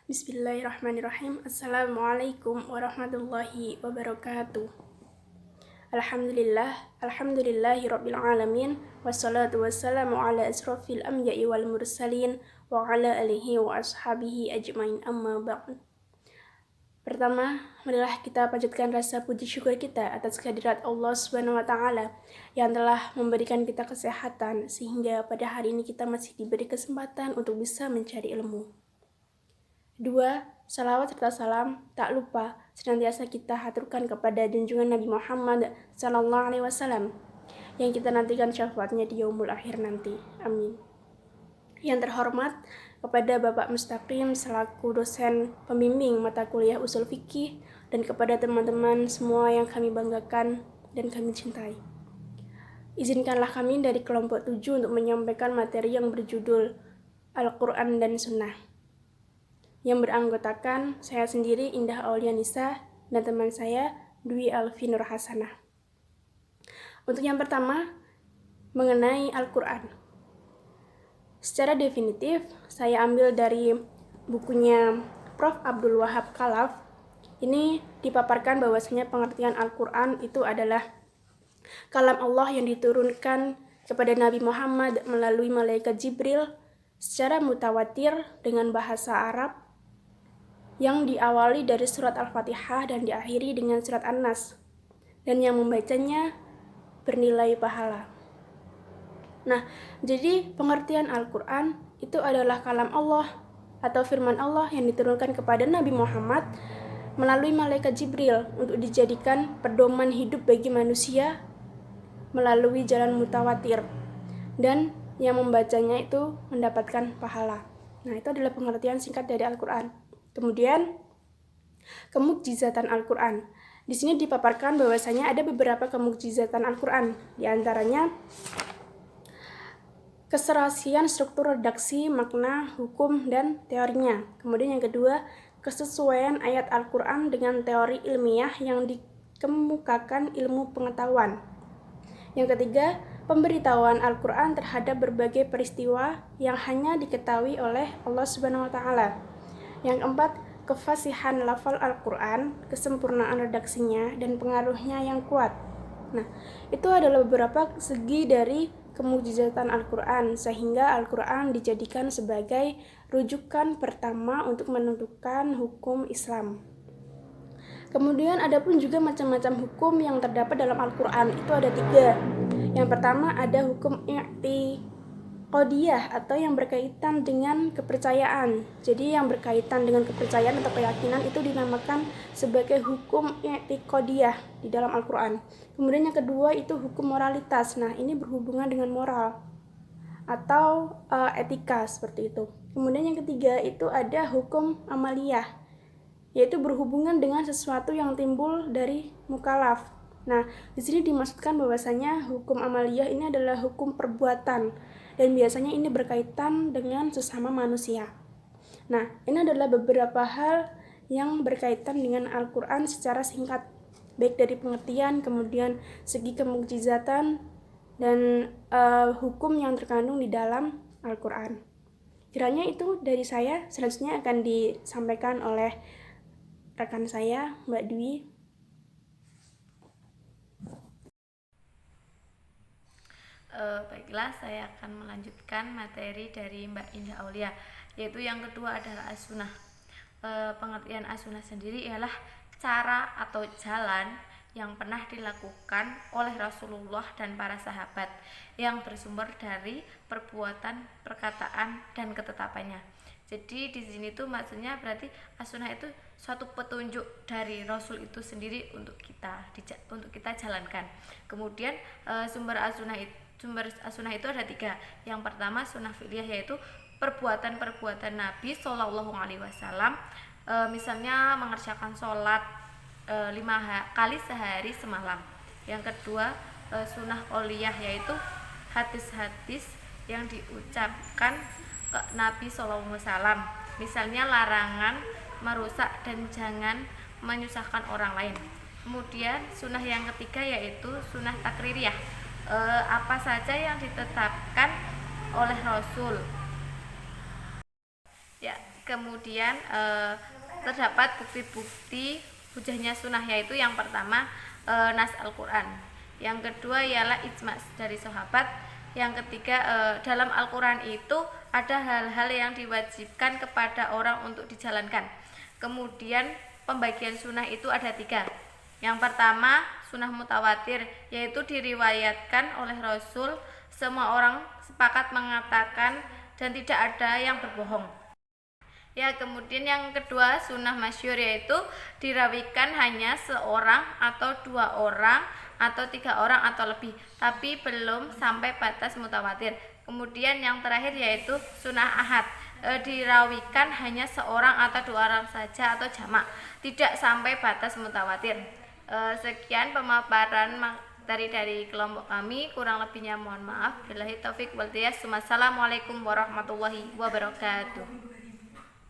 Bismillahirrahmanirrahim. Assalamualaikum warahmatullahi wabarakatuh. Alhamdulillahi rabbil alamin. Wassalatu wassalamu ala asrafil anbiya'i wal mursalin wa ala alihi wa ashabihi ajmain, amma ba'd. Pertama, marilah kita panjatkan rasa puji syukur kita atas kehadirat Allah Subhanahu wa taala yang telah memberikan kita kesehatan sehingga pada hari ini kita masih diberi kesempatan untuk bisa mencari ilmu. Dua, salawat serta salam tak lupa senantiasa kita haturkan kepada junjungan Nabi Muhammad SAW yang kita nantikan syafaatnya di yaumul akhir nanti. Amin. Yang terhormat kepada Bapak Mustaqim selaku dosen pembimbing mata kuliah usul fikih dan kepada teman-teman semua yang kami banggakan dan kami cintai. Izinkanlah kami dari kelompok 7 untuk menyampaikan materi yang berjudul Al-Quran dan Sunnah, yang beranggotakan saya sendiri Indah Aulianisa dan teman saya Dwi Alfi Nur Hasanah. Untuk yang pertama, mengenai Al-Quran. Secara definitif, saya ambil dari bukunya Prof. Abdul Wahab Khalaf. Ini dipaparkan bahwasanya pengertian Al-Quran itu adalah kalam Allah yang diturunkan kepada Nabi Muhammad melalui malaikat Jibril secara mutawatir dengan bahasa Arab yang diawali dari surat Al-Fatihah dan diakhiri dengan surat An-Nas, dan yang membacanya bernilai pahala. Nah, jadi pengertian Al-Quran itu adalah kalam Allah atau firman Allah yang diturunkan kepada Nabi Muhammad melalui malaikat Jibril untuk dijadikan pedoman hidup bagi manusia melalui jalan mutawatir, dan yang membacanya itu mendapatkan pahala. Nah, itu adalah pengertian singkat dari Al-Quran. Kemudian, kemukjizatan Al-Quran. Di sini dipaparkan bahwasanya ada beberapa kemukjizatan Al-Quran, di antaranya keserasian struktur redaksi, makna, hukum, dan teorinya. Kemudian yang kedua, kesesuaian ayat Al-Quran dengan teori ilmiah yang dikemukakan ilmu pengetahuan. Yang ketiga, pemberitahuan Al-Quran terhadap berbagai peristiwa yang hanya diketahui oleh Allah Subhanahu wa taala. Yang keempat, kefasihan lafal Al-Quran, kesempurnaan redaksinya, dan pengaruhnya yang kuat. Nah, itu adalah beberapa segi dari kemukjizatan Al-Quran, sehingga Al-Quran dijadikan sebagai rujukan pertama untuk menentukan hukum Islam. Kemudian ada pun juga macam-macam hukum yang terdapat dalam Al-Quran. Itu ada 3. Yang pertama ada hukum i'tiqadiyah atau yang berkaitan dengan kepercayaan. Jadi yang berkaitan dengan kepercayaan atau keyakinan itu dinamakan sebagai hukum i'tiqadiyah di dalam Al-Quran. Kemudian yang kedua itu hukum moralitas. Nah, ini berhubungan dengan moral atau etika seperti itu. Kemudian yang ketiga itu ada hukum amaliyah, yaitu berhubungan dengan sesuatu yang timbul dari mukallaf. Nah, di sini dimaksudkan bahwasanya hukum amaliyah ini adalah hukum perbuatan dan biasanya ini berkaitan dengan sesama manusia. Nah, ini adalah beberapa hal yang berkaitan dengan Al-Quran secara singkat, baik dari pengertian, kemudian segi kemukjizatan, dan hukum yang terkandung di dalam Al-Quran. Kiranya itu dari saya. Selanjutnya akan disampaikan oleh rekan saya, Mbak Dwi. Baiklah, saya akan melanjutkan materi dari Mbak Indah Aulia, yaitu yang kedua adalah as-sunnah. Pengertian as-sunnah sendiri ialah cara atau jalan yang pernah dilakukan oleh Rasulullah dan para sahabat yang bersumber dari perbuatan, perkataan, dan ketetapannya. Jadi di sini tuh maksudnya berarti as-sunnah itu suatu petunjuk dari Rasul itu sendiri untuk kita jalankan. Kemudian sumber as-sunnah itu ada 3. Yang pertama sunnah fi'liyah, yaitu perbuatan-perbuatan Nabi Shallallahu Alaihi Wasallam, misalnya mengerjakan sholat 5 kali sehari semalam. Yang kedua sunnah qauliyah, yaitu hadis-hadis yang diucapkan ke Nabi Shallallahu Alaihi Wasallam, misalnya larangan merusak dan jangan menyusahkan orang lain. Kemudian sunnah yang ketiga yaitu sunnah takririyah, apa saja yang ditetapkan oleh Rasul. Ya, kemudian terdapat bukti-bukti hujahnya sunnah, yaitu yang pertama nas Al-Quran, yang kedua ialah ijma dari sahabat, yang ketiga dalam Al-Quran itu ada hal-hal yang diwajibkan kepada orang untuk dijalankan. Kemudian pembagian sunnah itu ada 3. Yang pertama sunnah mutawatir, yaitu diriwayatkan oleh Rasul, semua orang sepakat mengatakan dan tidak ada yang berbohong. Ya, kemudian yang kedua sunnah masyhur, yaitu dirawikan hanya seorang atau 2 orang atau 3 orang atau lebih, tapi belum sampai batas mutawatir. Kemudian yang terakhir yaitu sunnah ahad, dirawikan hanya seorang atau 2 orang saja atau jamak, tidak sampai batas mutawatir. Sekian pemaparan dari kelompok kami, kurang lebihnya mohon maaf. Billahi taufik wal hidayah. Wassalamualaikum warahmatullahi wabarakatuh.